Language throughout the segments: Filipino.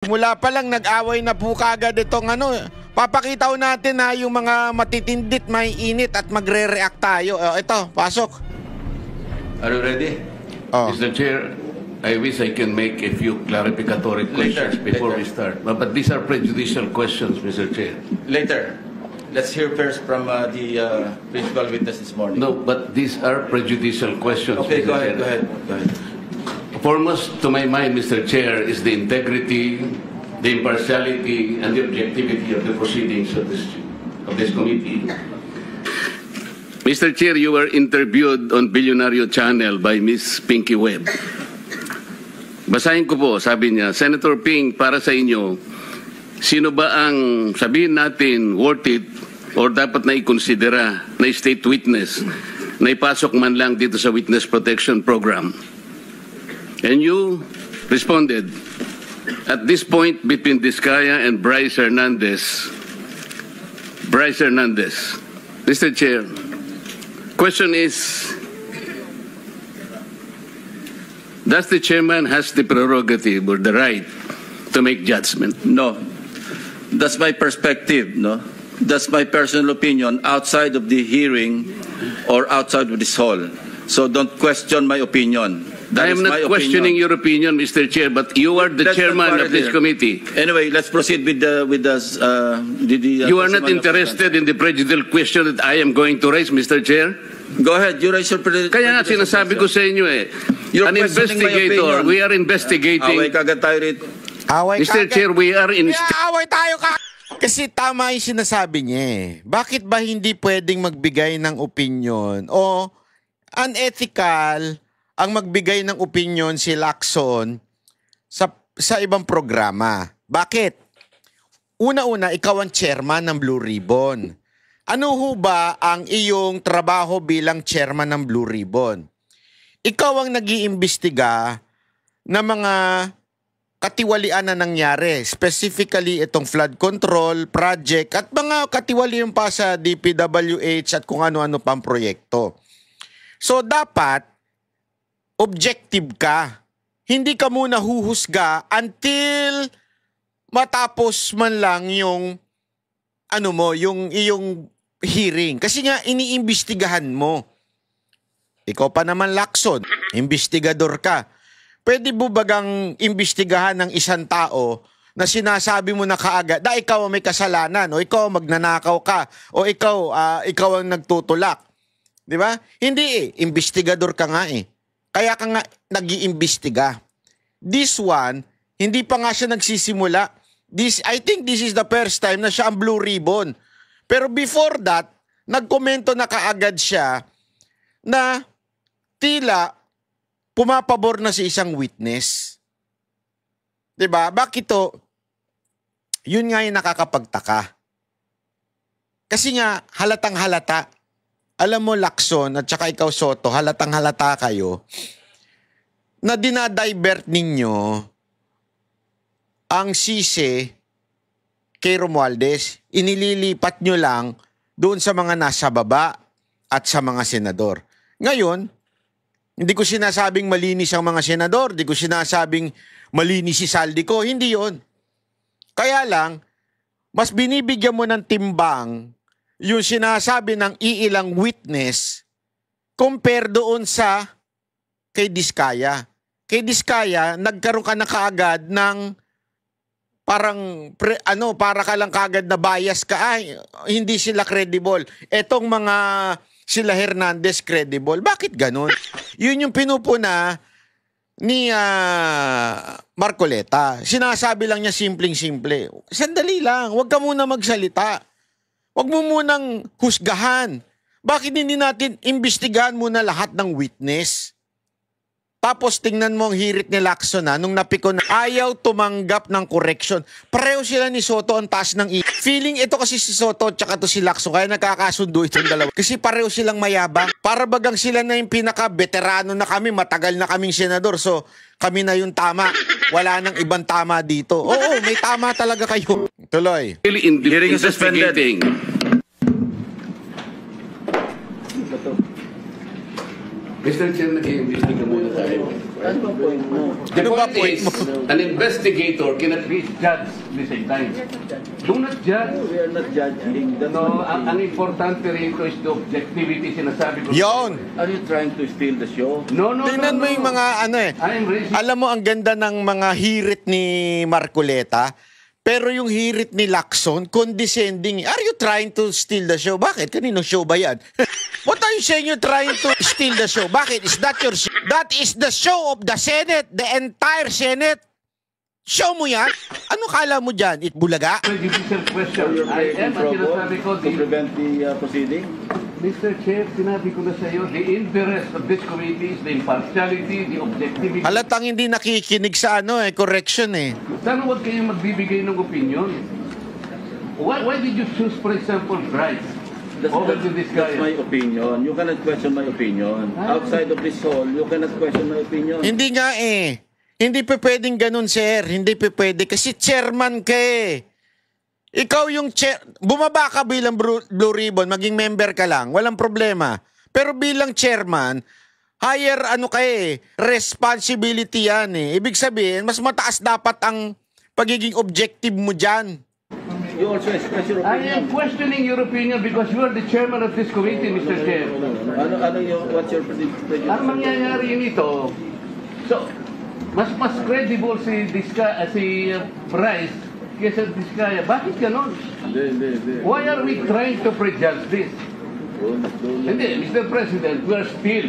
Mula pa lang nag-away na po kagad itong ano. Papakita ko natin na yung mga matitindit, may init at magre-react tayo. Ito, pasok. Are you ready? Mr. Chair, I wish I can make a few clarificatory questions before we start. But these are prejudicial questions, Mr. Chair. Later. Let's hear first from the principal witness this morning. No, but these are prejudicial questions. Okay, Mr. go ahead, Chair. go ahead. Foremost to my mind, Mr. Chair, is the integrity, the impartiality, and the objectivity of the proceedings of this committee. Mr. Chair, you were interviewed on Billionario Channel by Miss Pinky Webb. Basahin ko po, sabi niya, Senator Ping, para sa inyo, sino ba ang sabihin natin worth it or dapat na ikonsidera na state witness na ipasok man lang dito sa Witness Protection Program? And you responded, at this point between Diskaya and Bryce Hernandez, Mr. Chair, question is, does the chairman has the prerogative or the right to make judgment? No. That's my perspective, no? That's my personal opinion outside of the hearing or outside of this hall. So don't question my opinion. I am not questioning your opinion, Mr. Chair, but you are the chairman of this committee. Anyway, let's proceed with the you are not interested in the prejudicial question that I am going to raise, Mr. Chair? Go ahead, you raise your Kaya nga sinasabi ko sa inyo an investigator, we are investigating. Away kagad tayo rito. Mr. Chair, we are in... Away tayo kasi tama yung sinasabi niya. Bakit ba hindi pwedeng magbigay ng opinion o unethical ang magbigay ng opinion si Lacson sa ibang programa? Bakit? Una-una, ikaw ang chairman ng Blue Ribbon. Ano ho ba ang iyong trabaho bilang chairman ng Blue Ribbon? Ikaw ang nag-iimbestiga na mga katiwalian na nangyari. Specifically, itong flood control project at mga katiwalian pa sa DPWH at kung ano-ano pang proyekto. So, dapat objective ka. Hindi ka muna huhusga until matapos man lang yung yung iyong hearing. Kasi nga iniimbestigahan mo. Ikaw pa naman, Lacson, investigador ka. Pwede mo bagang imbestigahan ng isang tao na sinasabi mo na kaagad na ikaw ang may kasalanan o ikaw magnanakaw ka o ikaw ang nagtutulak. Di ba? Hindi investigador ka nga Kaya ka nga nag-iimbestiga. This one, hindi pa nga siya nagsisimula. I think this is the first time na siya ang Blue Ribbon. Pero before that, nagkomento na kaagad siya na tila pumapabor na si isang witness. Diba? Bakit to? Yun nga yung nakakapagtaka. Kasi nga, halatang halata. Alam mo, Lacson, at saka ikaw, Soto, halatang halata kayo na dinadivert ninyo ang sisi kay Romualdez. Inililipat nyo lang doon sa mga nasa baba at sa mga senador. Ngayon, hindi ko sinasabing malinis ang mga senador, hindi ko sinasabing malinis si Saldico, hindi yon. Kaya lang, mas binibigyan mo ng timbang yung sinasabi ng iilang witness compare doon sa kay Diskaya. Kay Diskaya, nagkaroon ka na kaagad ng para ka lang kaagad na bias ka. Ay, hindi sila credible. Etong mga sila Hernandez credible. Bakit ganun? Yun yung pinupuna ni Marcoleta. Sinasabi lang niya simpleng-simple. Sandali lang, huwag ka muna magsalita. Huwag mo munang husgahan. Bakit hindi natin imbestigahan muna lahat ng witness? Tapos tingnan mo ang hirit ni Lacson nung napiko na ayaw tumanggap ng correction. Pareho sila ni Soto ang taas ng feeling ito kasi si Soto tsaka to si Lacson kaya nagkakasundo itong dalawa. Kasi pareho silang mayabang. Para bagang sila na yung pinaka-veterano na kami, matagal na kaming senador. So kami na yung tama. Wala nang ibang tama dito. Oo, may tama talaga kayo. Tuloy. Hearing is suspended. Mr. Chair, nag-iimbestiga muna tayo. Ano ba point mo? The Ano ba point point is, an investigator cannot be judged at the same time. Do not judge. We are not judging. That's No, not ang importante rito is the objectivity, sinasabi ko. Yon. Are you trying to steal the show? No, no, Tingnan no, mo yung no. mga ano eh. I am raising... Alam mo, ang ganda ng mga hirit ni Marcoleta, pero yung hirit ni Lacson, condescending. Are you trying to steal the show? Bakit? Kaninong show ba yan? What are you saying you're trying to steal the show? Bakit? Is that your show? That is the show of the Senate, the entire Senate. Show mo yan? Ano kala mo dyan? Itbulaga? Judicial So question. you're I am, creating at trouble sinasabi ko, to prevent the proceeding? Mr. Chair, sinabi ko na sa iyo, the interest of this committee is the impartiality, the objectivity. Halatang hindi nakikinig sa ano eh, correction eh. Sana huwag kayong magbibigay ng opinion. Why did you choose, for example, Bryce over to this guy? That's my opinion. You cannot question my opinion. Outside of this hall, you cannot question my opinion. Hindi nga eh. Hindi pa pwedeng ganun, sir. Hindi pa pwede. Kasi chairman ka eh. Ikaw yung chair. Bumaba ka bilang Blue Ribbon, maging member ka lang. Walang problema. Pero bilang chairman, higher ano ka eh. Responsibility yan eh. Ibig sabihin, mas mataas dapat ang pagiging objective mo dyan. You also express your I opinion. am questioning your opinion because you are the chairman of this committee, Mr. Chair. What's your prediction? Ang mangyayari nito, so, mas credible si Bryce kaysa Diskaya. Bakit ganon? Hindi. Why are we trying to prejudge this? Hindi, Mr. President, we are still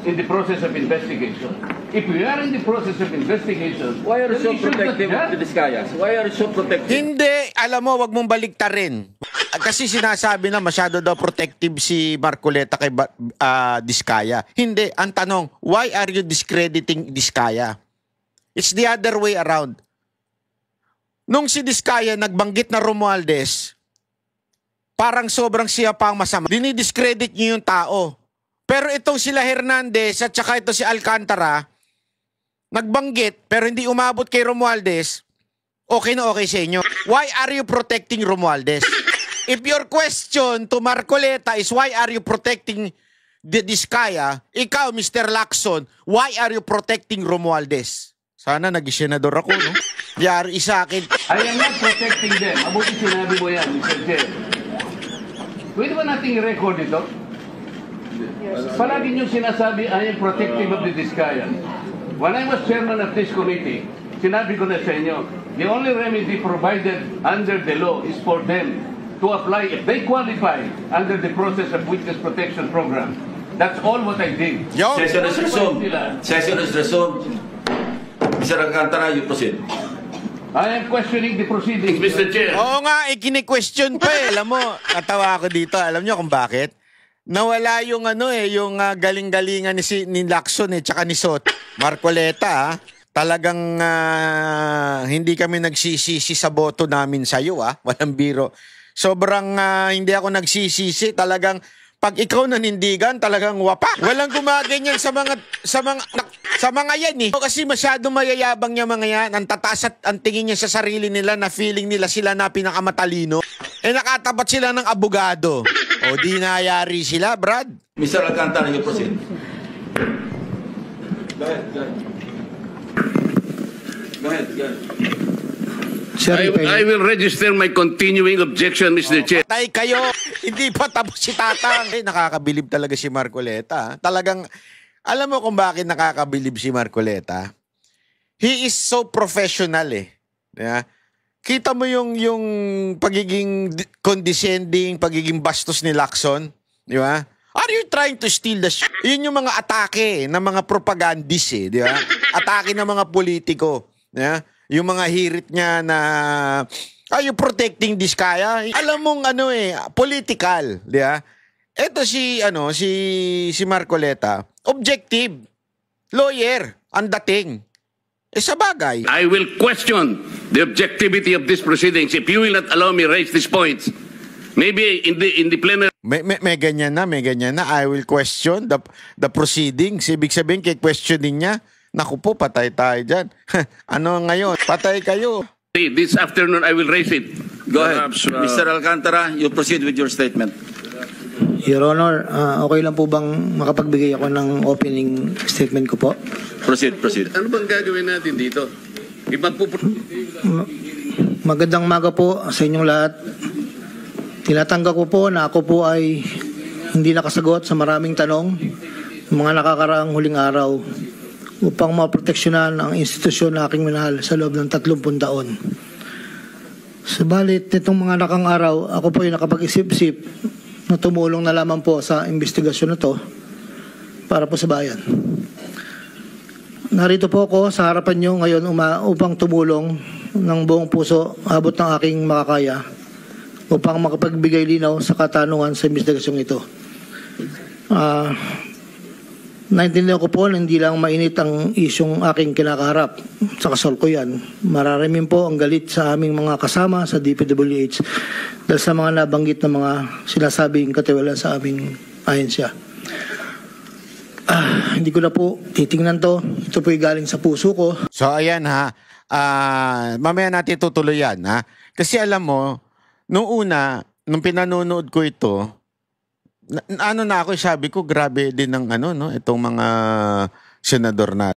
in the process of investigation. If we are in the process of investigation, Why are you then so we should not protective of judge. the Discayas? Why are you so protective? Hindi, alam mo, wag mong baliktarin. Kasi sinasabi na masyado daw protective si Marcoleta kay Diskaya. Hindi, ang tanong, why are you discrediting Diskaya? It's the other way around. Nung si Diskaya nagbanggit na Romualdez, parang sobrang siya pang masama. Dinidiscredit niyo yung tao. Pero itong sila Hernandez at saka ito si Alcantara, nagbanggit pero hindi umabot kay Romualdez, okay na okay sa inyo. Why are you protecting Romualdez? If your question to Marcoleta is why are you protecting the Diskaya, ikaw, Mr. Lacson, why are you protecting Romualdez? Sana nag-senador ako, no? Yari sa akin. I am not protecting them. Mabuti sinabi mo yan, Mr. Chair. Pwede ba nating i-record ito? Palagi niyong sinasabi, I am protective of the Discayan. When I was chairman of this committee, sinabi ko na sa inyo, the only remedy provided under the law is for them to apply if they qualify under the process of witness protection program. That's all what I did. Yo, Session is resumed. Sila. Session is resumed. Mr. Alcantara, you proceed. I am questioning the proceedings, Mr. Chair. oo nga, ikini-question pa eh. Alam mo, katawa ako dito. Alam niyo kung bakit? Nawala yung ano eh, yung galing-galingan ni Lacson eh, tsaka ni Sot. Marcoleta, talagang hindi kami nagsisisi sa boto namin sa'yo, walang biro. Sobrang hindi ako nagsisisi, talagang pag ikaw nanindigan, talagang wapak. Walang gumaganyan sa mga yan eh. Kasi masyado mayayabang niya mga yan. Ang tataas at ang tingin niya sa sarili nila na feeling nila sila na pinakamatalino. Eh nakatapat sila ng abogado. O di nayari sila, Brad. Mr. Alcantara, you proceed. Go ahead. I will register my continuing objection, Mr. Chair. Patay kayo. Hindi pa tapos si Tatang. Nakakabilib talaga si Marcoleta. Talagang, alam mo kung bakit nakakabilib si Marcoleta? He is so professional eh. Yeah? Kita mo yung pagiging condescending, pagiging bastos ni Lacson. Di ba? Are you trying to steal the show? Yun yung mga atake ng mga propagandis eh. Di ba? Atake ng mga politiko. Yeah? Yung mga hirit niya na are you protecting Diskaya? Alam mong ano eh, political, di ba? Ito si Marcoleta, objective, lawyer, ang dating. Sa bagay. I will question the objectivity of these proceedings if you will not allow me raise these points. Maybe in the plenary. May ganyan na. I will question the proceedings. Ibig sabihin, questionin niya. Naku po, patay tayo dyan. Ano ngayon? Patay kayo. This afternoon, I will raise it. Go ahead. Mr. Alcantara, you proceed with your statement. Your Honor, okay lang po bang makapagbigay ako ng opening statement ko po? Proceed. Ano bang gagawin natin dito? Magandang maga po sa inyong lahat. Tinatanggap ko po na ako po ay hindi nakasagot sa maraming tanong ng mga nakakaraang huling araw upang maproteksyonan ang institusyon na aking minahal sa loob ng 30 taon. Subalit, nitong mga nakang araw, ako po ay nakapag-isip-isip na tumulong na lamang po sa investigasyon na to para po sa bayan. Narito po ako sa harapan nyo ngayon upang tumulong ng buong puso abot ng aking makakaya upang makapagbigay linaw sa katanungan sa investigasyong ito. Naintindihan ko po na hindi lang mainit ang isyong aking kinakaharap sa kasalukuyan. Mararamin po ang galit sa aming mga kasama sa DPWH dahil sa mga nabanggit na mga sinasabing katiwala sa aming ahensya. Hindi ko na po titingnan to. Ito po'y galing sa puso ko. So ayan ha, mamaya natin tutuloy yan ha. Kasi alam mo, nung pinanonood ko ito, na ako, sabi ko, grabe din ng itong mga senador na